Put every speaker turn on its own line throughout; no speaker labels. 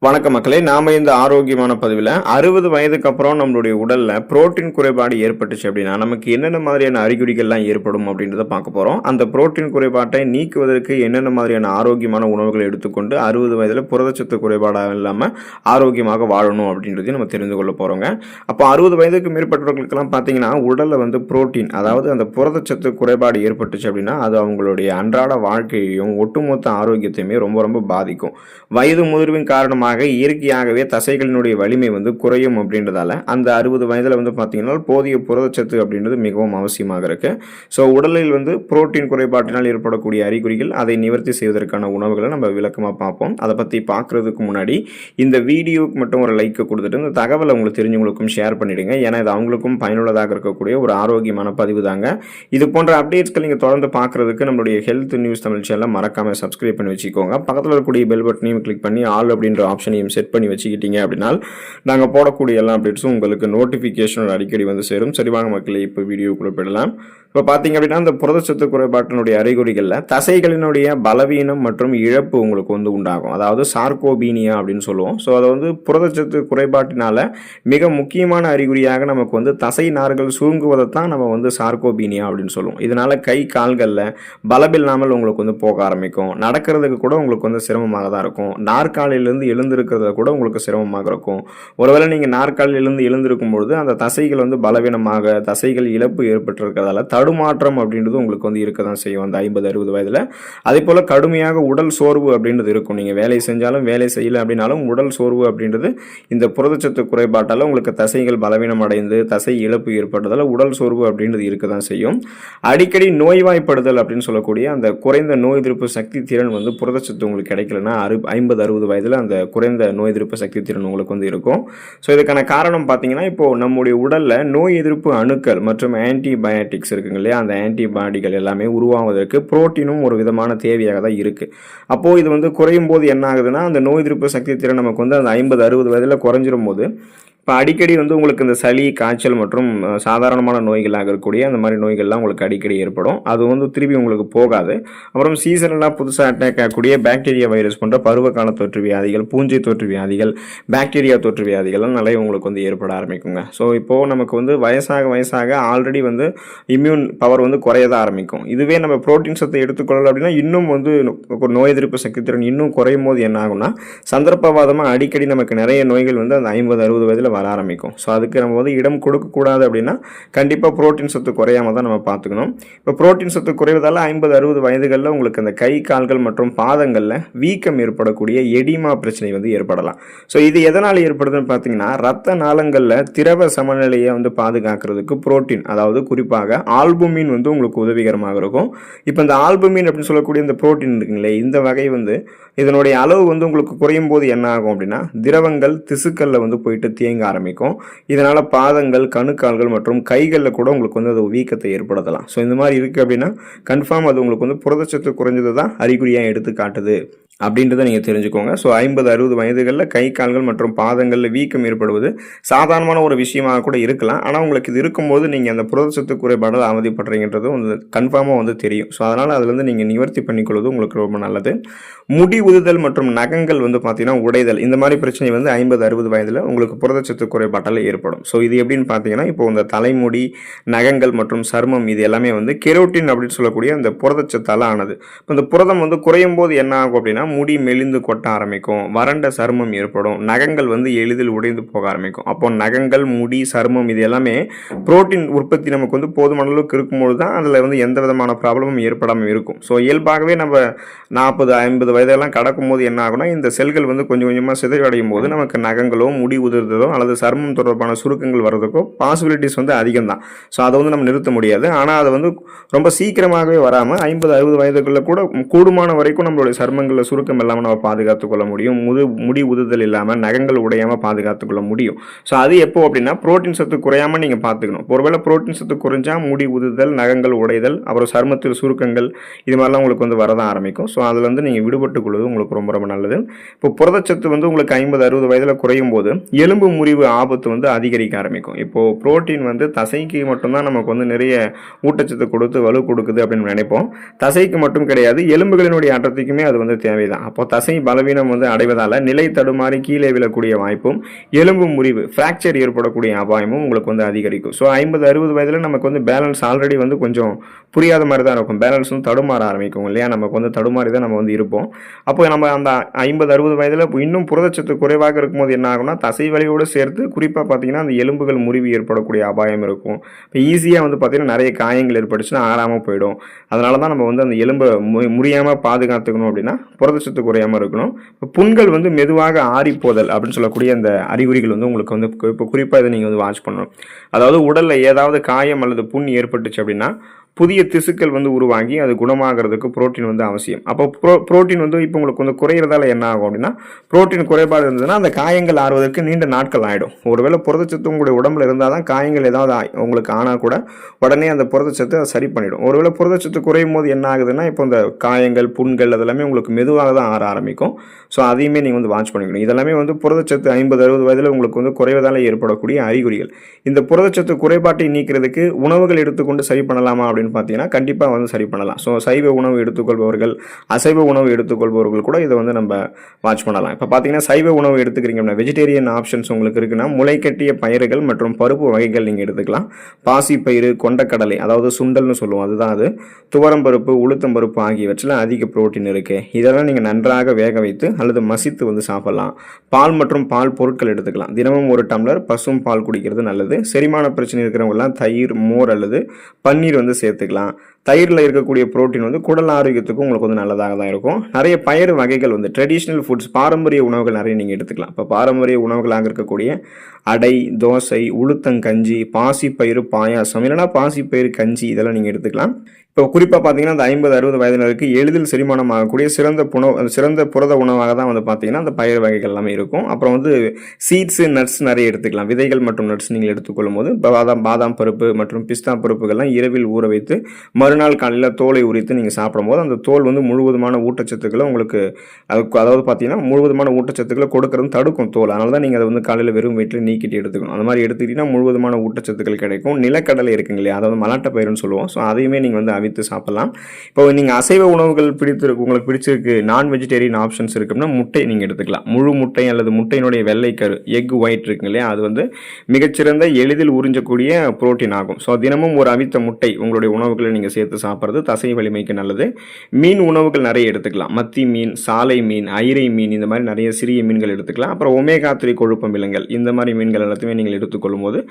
வணக்க மக்களே, நாம இந்த ஆரோக்கியமான பதிவில் 60 வயதுக்கு அப்புறம் நம்மளுடைய உடல்ல புரோட்டீன் குறைபாடு ஏற்பட்டுச்சு அப்படின்னா நமக்கு என்னென்ன மாதிரியான அறிகுறிகள்லாம் ஏற்படும் அப்படின்றத பார்க்க போறோம். அந்த புரோட்டீன் குறைபாட்டை நீக்குவதற்கு என்னென்ன மாதிரியான ஆரோக்கியமான உணவுகளை எடுத்துக்கொண்டு 60 வயதுல புரதச்சத்து குறைபாடாக இல்லாமல் ஆரோக்கியமாக வாழணும் அப்படின்றதையும் நம்ம தெரிந்து கொள்ள போறோங்க. அப்போ 60 வயதுக்கு மேற்பட்டவர்களுக்கெல்லாம் பார்த்தீங்கன்னா உடல்ல வந்து புரோட்டீன், அதாவது அந்த புரதச்சத்து குறைபாடு ஏற்பட்டுச்சு அப்படின்னா அது அவங்களுடைய அன்றாட வாழ்க்கையையும் ஒட்டுமொத்த ஆரோக்கியத்தையுமே ரொம்ப ரொம்ப பாதிக்கும். வயது முதிர்வின் காரணமாக இயற்கையாகவே தசைகளினுடைய வலிமை வந்து குறையும் அப்படின்றதால அந்த 60 வயதுல வந்து பார்த்தீங்கன்னா போதிய புரதச்சத்து அப்படின்றது மிகவும் அவசியமாக இருக்கு. ஸோ உடலில் வந்து புரோட்டீன் குறைபாட்டினால் ஏற்படக்கூடிய அறிகுறிகள், அதை நிவர்த்தி செய்வதற்கான உணவுகளை நம்ம விளக்கமாக பார்ப்போம். அதை பற்றி பார்க்கறதுக்கு முன்னாடி இந்த வீடியோவுக்கு மட்டும் ஒரு லைக் கொடுத்துட்டு இந்த தகவலை உங்களுக்கு தெரிஞ்சவங்களுக்கும் ஷேர் பண்ணிடுங்க. ஏன்னா இது அவங்களுக்கும் பயனுள்ளதாக இருக்கக்கூடிய ஒரு ஆரோக்கியமான பதிவு தாங்க. இது போன்ற அப்டேட்ஸ்கள் நீங்கள் தொடர்ந்து பார்க்கறதுக்கு நம்மளுடைய ஹெல்த் நியூஸ் தமிழ் சேனலை மறக்காம சப்ஸ்கிரைப் பண்ணி வச்சுக்கோங்க. பக்கத்தில் இருக்கக்கூடிய பெல் பட்டனையும் கிளிக் பண்ணி ஆல் அப்படின்ற ஆப்ஷனையும் செட் பண்ணி வச்சுக்கிட்டீங்க அப்படின்னா நாங்கள் போடக்கூடிய எல்லா அப்டேட்ஸும் உங்களுக்கு நோட்டிஃபிகேஷன் அடிக்கடி வந்து சேரும். சரி வாங்க மக்களே, இப்போ வீடியோக்குள்ள போயிடலாம். இப்போ பார்த்தீங்க அப்படின்னா இந்த புரதச்சத்து குறைபாட்டினுடைய அறிகுறிகளில் தசைகளினுடைய பலவீனம் மற்றும் இழப்பு உங்களுக்கு வந்து உண்டாகும். அதாவது சார்கோபீனியா அப்படின்னு சொல்லுவோம். ஸோ அதை வந்து புரதச்சத்து குறைபாட்டினால மிக முக்கியமான அறிகுறியாக நமக்கு வந்து தசை நார்கள் சுருங்குவதை தான் நம்ம வந்து சார்கோபீனியா அப்படின்னு சொல்லுவோம். இதனால கை கால்களில் பலமில்லாமல் உங்களுக்கு வந்து போக ஆரம்பிக்கும். நடக்கிறதுக்கு கூட உங்களுக்கு வந்து சிரமமாக தான் இருக்கும். நாற்காலியிலிருந்து எழுந்திருக்கிறத கூட உங்களுக்கு சிரமமாக இருக்கும். ஒருவேளை நீங்கள் நாற்காலியிலிருந்து எழுந்திருக்கும் பொழுது அந்த தசைகள் வந்து பலவீனமாக, தசைகள் இழப்பு ஏற்பட்டிருக்கிறதால தடுமாற்றம் அப்படின்றது உங்களுக்கு வந்து இருக்க தான் செய்யும் அந்த 50-60 வயதில். அதே போல் கடுமையாக உடல் சோர்வு அப்படின்றது இருக்கும். நீங்கள் வேலை செஞ்சாலும் வேலை செய்யலை அப்படின்னாலும் உடல் சோர்வு அப்படின்றது இந்த புரதச்சத்து குறைபாட்டால் உங்களுக்கு தசைகள் பலவீனம் அடைந்து தசை இழப்பு ஏற்பட்டதால் உடல் சோர்வு அப்படின்றது இருக்க தான் செய்யும். அடிக்கடி நோய்வாய்ப்படுதல் அப்படின்னு சொல்லக்கூடிய அந்த குறைந்த நோய் எதிர்ப்பு சக்தி திறன் வந்து புரதச்சத்து உங்களுக்கு கிடைக்கலன்னா 50-60 வயதில் அந்த குறைந்த நோய் எதிர்ப்பு சக்தி திறன் உங்களுக்கு வந்து இருக்கும். ஸோ இதுக்கான காரணம் பார்த்தீங்கன்னா இப்போ நம்முடைய உடலில் நோய் எதிர்ப்பு அணுக்கள் மற்றும் ஆன்டிபயோட்டிக்ஸ் இருக்குங்க இல்லையா, அந்த ஆன்டிபாடிகள் எல்லாமே உருவாவதற்கு புரோட்டீனும் ஒரு விதமான தேவையாக தான் இருக்குது. அப்போது இது வந்து குறையும் போது என்ன ஆகுதுன்னா அந்த நோய் எதிர்ப்பு சக்தி திறன் நமக்கு வந்து அந்த 50-60 வயதில் குறைஞ்சிரும் போது இப்போ அடிக்கடி வந்து உங்களுக்கு இந்த சளி, காய்ச்சல் மற்றும் சாதாரணமான நோய்களாக இருக்கக்கூடிய அந்த மாதிரி நோய்கள்லாம் உங்களுக்கு அடிக்கடி ஏற்படும். அது வந்து திருப்பி உங்களுக்கு போகாது. அப்புறம் சீசனெல்லாம் புதுசாக அட்டாக் ஆகக்கூடிய பாக்டீரியா வைரஸ் போன்ற பருவகால தொற்று வியாதிகள், பூஞ்சை தொற்று வியாதிகள், பாக்டீரியா தொற்று வியாதிகள்லாம் நிறைய உங்களுக்கு வந்து ஏற்பட ஆரம்பிக்குங்க. ஸோ இப்போது நமக்கு வந்து வயசாக ஆல்ரெடி வந்து இம்யூன் பவர் வந்து குறையதான் ஆரம்பிக்கும். இதுவே நம்ம புரோட்டீன் சத்தை எடுத்துக்கொள்ளலாம் அப்படின்னா இன்னும் வந்து நோய் எதிர்ப்பு சக்தி திறன் இன்னும் குறையும் போது என்ன ஆகும்னா சந்தர்ப்பவாதமாக அடிக்கடி நமக்கு நிறைய நோய்கள் வந்து அந்த 50-60 வயதில் வர ஆரம்பிக்கும். ஸோ அதுக்கு நம்ம வந்து இடம் கொடுக்கக்கூடாது அப்படின்னா கண்டிப்பாக புரோட்டீன் சத்து குறையாம தான் நம்ம பார்த்துக்கணும். இப்போ புரோட்டீன் சத்து குறைவதால் 50-60 வயதுகளில் உங்களுக்கு அந்த கை கால்கள் மற்றும் பாதங்களில் வீக்கம் ஏற்படக்கூடிய எடிமா பிரச்சனை வந்து ஏற்படலாம். ஸோ இது எதனால் ஏற்படுதுன்னு பார்த்தீங்கன்னா ரத்த நாளங்களில் திரவ சமநிலையை வந்து பாதுகாக்கிறதுக்கு புரோட்டீன், அதாவது குறிப்பாக ஆல்புமின் வந்து உங்களுக்கு உதவிகரமாக இருக்கும். இப்போ இந்த ஆல்புமின் அப்படின்னு சொல்லக்கூடிய இந்த புரோட்டீன் இருக்குங்களே, இந்த வகை வந்து இதனுடைய அளவு வந்து உங்களுக்கு குறையும் போது என்ன ஆகும் அப்படின்னா திரவங்கள் திசுக்களில் வந்து போயிட்டு தேங்க ஆரம்பிக்கும். இதனால் பாதங்கள், கணுக்கால்கள் மற்றும் கைகளில் கூட உங்களுக்கு வந்து அது வீக்கத்தை ஏற்படுத்தலாம். ஸோ இந்த மாதிரி இருக்குது அப்படின்னா கன்ஃபார்ம் அது உங்களுக்கு வந்து புரதச்சத்து குறைஞ்சது தான் அறிகுறியாக எடுத்து காட்டுது அப்படின்றத நீங்கள் தெரிஞ்சுக்கோங்க. ஸோ 50-60 வயதுகளில் கை கால்கள் மற்றும் பாதங்களில் வீக்கம் ஏற்படுவது சாதாரணமான ஒரு விஷயமாக கூட இருக்கலாம். ஆனால் உங்களுக்கு இது இருக்கும்போது நீங்கள் அந்த புரதச்சத்து குறைபாடால் அவதிப்படுறீங்கன்றது வந்து கன்ஃபார்மாக வந்து தெரியும். ஸோ அதனால் அதுலேருந்து நீங்கள் நிவர்த்தி பண்ணிக்கொள்வது உங்களுக்கு ரொம்ப நல்லது. முடி உதுதல் மற்றும் நகங்கள் வந்து பார்த்தீங்கன்னா உடைதல், இந்த மாதிரி பிரச்சனை வந்து 50-60 வயதில் உங்களுக்கு புரதச்சத்து குறைபாட்டால் ஏற்படும். ஸோ இது எப்படின்னு பார்த்தீங்கன்னா இப்போ இந்த தலைமுடி, நகங்கள் மற்றும் சருமம் இது எல்லாமே வந்து கெரோட்டின் அப்படின்னு சொல்லக்கூடிய அந்த புரதச்சத்தால் ஆனது. இப்போ இந்த புரதம் வந்து குறையும் போது என்ன ஆகும் அப்படின்னா முடி மெலிந்து கொட்ட ஆரம்பிக்கும், வறண்ட சருமம் ஏற்படும், நகங்கள் வந்து எளிதில் உடைந்து போக ஆரம்பிக்கும். அப்போ நகங்கள், முடி, சருமம் இது எல்லாமே புரோட்டீன் உற்பத்தி நமக்கு வந்து போதுமான அளவுக்கு இருக்கும்போது தான் அதில் வந்து எந்த விதமான ப்ராப்ளமும் ஏற்படாமல் இருக்கும். ஸோ இயல்பாகவே நம்ம 40-50 வயதெல்லாம் கடக்கும் போது என்ன ஆகும்னா இந்த செல்கள் வந்து கொஞ்சம் கொஞ்சமாக சிதைவடையும் போது நமக்கு நகங்களோ, முடி உதிர்றதோ அல்லது சருமம் தொடர்பான சுருக்கங்கள் வர்றதுக்கோ பாசிபிலிட்டிஸ் வந்து அதிகம் தான். ஸோ அதை வந்து நம்ம நிறுத்த முடியாது. ஆனால் அது வந்து ரொம்ப சீக்கிரமாகவே வராமல் 50-60 வயதுக்குள்ள கூட கூடுமான வரைக்கும் நம்மளுடைய சருமங்களில் சுருக்கம் இல்லாமல் நம்ம பாதுகாத்துக் கொள்ள முடியும். முடி உதுதல் இல்லாமல் நகங்கள் உடையாமல் பாதுகாத்துக் கொள்ள முடியும். ஸோ அது எப்போ அப்படின்னா புரோட்டீன் சத்து குறையாமல் நீங்கள் பார்த்துக்கணும். ஒருவேளை புரோட்டீன் சத்து குறைஞ்சா முடி உதுதல், நகங்கள் உடைதல், அப்புறம் சருமத்தில் சுருக்கங்கள் இது மாதிரிலாம் உங்களுக்கு வந்து வரதான் ஆரம்பிக்கும். ஸோ அதில் வந்து நீங்கள் விடுபட்டுக் கொள்வது உங்களுக்கு ரொம்ப ரொம்ப நல்லது. இப்போ புரதச்சத்து வந்து உங்களுக்கு 50-60 வயதில் குறையும் போது எலும்பு முறிவு ஆபத்து வந்து அதிகரிக்க ஆரம்பிக்கும். இப்போ புரோட்டீன் வந்து தசைக்கு மட்டும்தான் நமக்கு வந்து நிறைய ஊட்டச்சத்து கொடுத்து வலு கொடுக்குது அப்படின்னு நினைப்போம். தசைக்கு மட்டும் கிடையாது, எலும்புகளினுடைய அடர்த்திக்குமே அது வந்து தேவை மாதிரி தான். அப்போ தசை பலவீனம் வந்து அடைவதால் நிலை தடுமாறி கீழே விழக்கூடிய வாய்ப்பும், எலும்பு முறிவு ஃப்ராக்சர் ஏற்படக்கூடிய அபாயமும் உங்களுக்கு வந்து அதிகரிக்கும். ஸோ 50-60 வயதில் நமக்கு வந்து பேலன்ஸ் ஆல்ரெடி வந்து கொஞ்சம் புரியாத மாதிரி தான் இருக்கும். பேலன்ஸ் வந்து தடுமாற ஆரம்பிக்கும் இல்லையா? நமக்கு வந்து தடுமாறி தான் நம்ம வந்து இருப்போம். அப்போ நம்ம அந்த 50-60 வயதில் இன்னும் புரதச்சத்து குறைவாக இருக்கும்போது என்ன ஆகும்னா, தசை வலியோடு சேர்த்து குறிப்பாக பார்த்தீங்கன்னா அந்த எலும்புகள் முறிவு ஏற்படக்கூடிய அபாயம் இருக்கும். இப்போ ஈஸியாக வந்து பார்த்தீங்கன்னா நிறைய காயங்கள் ஏற்பட்டுச்சுன்னா ஆறாமல் போயிடும். அதனால தான் நம்ம வந்து அந்த எலும்பை முறியாமல் பாதுகாத்துக்கணும் அப்படின்னா புரதச்சத்து குறையாமல் இருக்கணும். இப்போ புண்கள் வந்து மெதுவாக ஆறிப்போதல் அப்படின்னு சொல்லக்கூடிய அந்த அறிகுறிகள் வந்து உங்களுக்கு வந்து இப்போ குறிப்பாக இதை நீங்கள் வந்து வாட்ச் பண்ணணும். அதாவது உடலில் ஏதாவது காயம் அல்லது புண் ஏற்பட்டுச்சு அப்படின்னா புதிய திசுக்கள் வந்து உருவாகி அது குணமாகிறதுக்கு புரோட்டீன் வந்து அவசியம். அப்போ புரோட்டீன் வந்து இப்போ உங்களுக்கு வந்து குறையிறதால என்ன ஆகும் அப்படின்னா, புரோட்டீன் குறைபாடு இருந்ததுன்னா அந்த காயங்கள் ஆறுவதற்கு நீண்ட நாட்கள் ஆகிடும். ஒருவேளை புரதச்சத்து உங்களுடைய உடம்புல இருந்தால் தான் காயங்கள் ஏதாவது உங்களுக்கு ஆனால் கூட உடனே அந்த புரதச்சத்து அதை சரி பண்ணிடும். ஒருவேளை புரதச்சத்து குறையும் போது என்ன ஆகுதுன்னா, இப்போ இந்த காயங்கள் புண்கள் அதெல்லாமே உங்களுக்கு மெதுவாக தான் ஆற ஆரம்பிக்கும். ஸோ அதையுமே நீங்கள் வந்து வாட்ச் பண்ணிக்கணும். இதெல்லாமே வந்து புரதச்சத்து 50-60 வயதில் உங்களுக்கு வந்து குறைவதால் ஏற்படக்கூடிய அறிகுறிகள். இந்த புரதச்சத்து குறைபாட்டை நீக்கிறதுக்கு உணவுகள் எடுத்துக்கொண்டு சரி பண்ணலாமா அப்படின்னு பார்த்தீங்கன்னா கண்டிப்பாக வந்து சரி பண்ணலாம். ஸோ சைவ உணவு எடுத்துக்கொள்பவர்கள், அசைவ உணவு எடுத்துக்கொள்பவர்கள் கூட இதை வந்து நம்ம வாட்ச் பண்ணலாம். இப்போ பார்த்தீங்கன்னா சைவ உணவு எடுத்துக்கிறீங்க அப்படின்னா வெஜிடேரியன் ஆப்ஷன்ஸ் உங்களுக்கு இருக்குன்னா முளைக்கட்டிய பயிர்கள் மற்றும் பருப்பு வகைகள் நீங்கள் எடுத்துக்கலாம். பாசிப்பயிறு, கொண்டக்கடலை அதாவது சுண்டல்னு சொல்லுவோம், அதுதான் அது, துவரம்பருப்பு, உளுத்தம்பருப்பு ஆகியவற்றில் அதிக புரோட்டீன் இருக்குது. இதெல்லாம் நீங்கள் நன்றாக வேக வைத்து அல்லது மசித்து வந்து சாப்பிடலாம். பால் மற்றும் பால் பொருட்கள் எடுத்துக்கலாம். தினமும் 1 டம்ளர் பசும் பால் குடிக்கிறது நல்லது. செரிமான பிரச்சனை இருக்கிறவங்கலாம் தயிர், மோர் அல்லது பன்னீர் வந்து சேர்த்துக்கலாம். தயிரில் இருக்கக்கூடிய புரோட்டீன் வந்து குடல் ஆரோக்கியத்துக்கும் உங்களுக்கு வந்து நல்லதாக தான் இருக்கும். நிறைய பயிறு வகைகள் வந்து ட்ரெடிஷ்னல் ஃபுட்ஸ், பாரம்பரிய உணவுகள் நிறைய நீங்கள் எடுத்துக்கலாம். இப்போ பாரம்பரிய உணவுகளாக இருக்கக்கூடிய அடை, தோசை, உளுத்தங்கஞ்சி, பாசிப்பயிறு பாயாசம் இல்லைனா பாசிப்பயிறு கஞ்சி இதெல்லாம் நீங்கள் எடுத்துக்கலாம். இப்போ குறிப்பாக பார்த்தீங்கன்னா அந்த 50-60 வயதினருக்கு எளிதில் செரிமானம் ஆகக்கூடிய சிறந்த புரத உணவாக தான் வந்து பார்த்தீங்கன்னா அந்த பயிர் வகைகள் எல்லாமே இருக்கும். அப்புறம் வந்து சீட்ஸு, நட்ஸ் நிறைய எடுத்துக்கலாம். விதைகள் மற்றும் நட்ஸ் நீங்கள் எடுத்துக்கொள்ளும் போது பாதாம் பருப்பு மற்றும் பிஸ்தா பருப்புகள்லாம் இரவில் ஊற வைத்து மறுநாள் காலையில் தோலை உரித்து நீங்கள் சாப்பிடும்போது அந்த தோல் வந்து முழுவதுமான ஊட்டச்சத்துக்களை உங்களுக்கு அதாவது பார்த்தீங்கன்னா முழுவதுமான ஊட்டச்சத்துக்களை கொடுக்கறது தடுக்கும் தோல். அதனால தான் நீங்கள் அதை வந்து காலையில் வெறும் வயிற்றில் நீக்கிட்டு எடுத்துக்கணும். அந்த மாதிரி எடுத்துக்கிட்டிங்கன்னா முழுவதுமான ஊட்டச்சத்துக்கள் கிடைக்கும். நிலக்கடலை இருக்குங்க இல்லையா, அதாவது மலாட்ட பயிர்னு சொல்லுவோம். ஸோ அதையுமே நீங்கள் வந்து அவித்து சாப்பிடலாம். இப்போ நீங்கள் அசைவ உணவுகள் உங்களுக்கு பிடிச்சிருக்கு, நான் வெஜிடேரியன் ஆப்ஷன்ஸ் இருக்குன்னா முட்டை நீங்கள் எடுத்துக்கலாம். முழு முட்டை அல்லது முட்டையினுடைய வெள்ளைக்கரு, எக் ஒயிட் இருக்குங்க இல்லையா, அது வந்து மிகச்சிறந்த எளிதில் உறிஞ்சக்கூடிய புரோட்டீன் ஆகும். ஸோ தினமும் ஒரு அவித்த முட்டை உங்களுடைய உணவுகளை நீங்கள் சேர்த்து சாப்பிட்றது தசை வலிமைக்கு நல்லது. மீன் உணவுகள் நிறைய எடுத்துக்கலாம். மத்தி மீன், சாலை மீன், ஐரை மீன், இந்த மாதிரி நிறைய சிறிய மீன்கள் எடுத்துக்கலாம். அப்புறம் ஒமேகா 3 கொழுப்பு மீன்கள், இந்த மாதிரி மீன்கள் எல்லாத்தையுமே நீங்கள் எடுத்துக்கொள்ளும் போது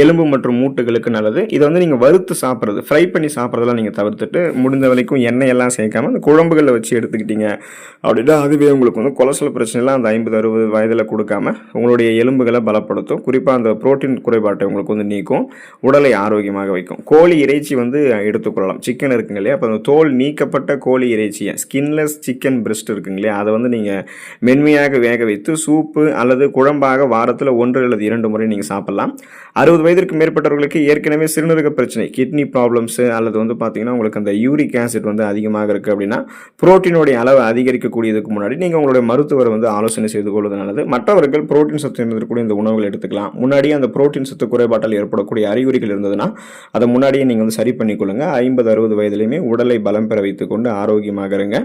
எலும்பு மற்றும் மூட்டுகளுக்கு நல்லது. இதை வந்து நீங்கள் வறுத்து சாப்பிட்றது, ஃப்ரை பண்ணி சாப்பிட்றதெல்லாம் நீங்கள் தவிர்த்துட்டு முடிந்த வரைக்கும் எண்ணெய் எல்லாம் சேர்க்காம அந்த குழம்புகளில் வச்சு எடுத்துக்கிட்டீங்க அப்படின்னா அதுவே உங்களுக்கு வந்து கொலஸ்ட்ரால் பிரச்சனைலாம் அந்த 50-60 வயதில் கொடுக்காம உங்களுடைய எலும்புகளை பலப்படுத்தும். குறிப்பாக அந்த புரோட்டீன் குறைபாட்டை உங்களுக்கு வந்து நீக்கும், உடலை ஆரோக்கியமாக வைக்கும். கோழி இறைச்சி வந்து எடுத்துக்கொள்ளலாம். சிக்கன் இருக்குங்க இல்லையா, அப்போ அந்த தோல் நீக்கப்பட்ட கோழி இறைச்சியை, ஸ்கின்லெஸ் சிக்கன் பிரெஸ்ட் இருக்குங்க இல்லையா, அதை வந்து நீங்கள் மென்மையாக வேக வைத்து சூப்பு அல்லது குழம்பாக வாரத்தில் 1 அல்லது 2 முறை நீங்கள் சாப்பிடலாம். 60 வயதிற்கு மேற்பட்டவர்களுக்கு ஏற்கனவே சிறுநீரக பிரச்சனை, கிட்னி ப்ராப்ளம்ஸு அல்லது வந்து பார்த்தீங்கன்னா உங்களுக்கு அந்த யூரிக் ஆசிட் வந்து அதிகமாக இருக்குது அப்படின்னா புரோட்டீனுடைய அளவு அதிகரிக்கக்கூடியதுக்கு முன்னாடி நீங்கள் உங்களுடைய மருத்துவரை வந்து ஆலோசனை செய்து கொள்வது நல்லது. மற்றவர்கள் புரோட்டீன் சத்து இருந்திருக்கக்கூடிய இந்த உணவுகள் எடுத்துக்கலாம். முன்னாடியே அந்த புரோட்டீன் சத்து குறைபாட்டால் ஏற்படக்கூடிய அறிகுறிகள் இருந்ததுன்னா அதை முன்னாடியே நீங்கள் வந்து சரி பண்ணிக்கொள்ளுங்க. 50-60 வயதிலையுமே உடலை பலம் பெற வைத்துக்கொண்டு ஆரோக்கியமாக இருங்க.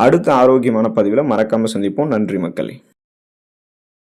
அடுத்த ஆரோக்கியமான பதிவில் மறக்காமல் சந்திப்போம். நன்றி மக்களே.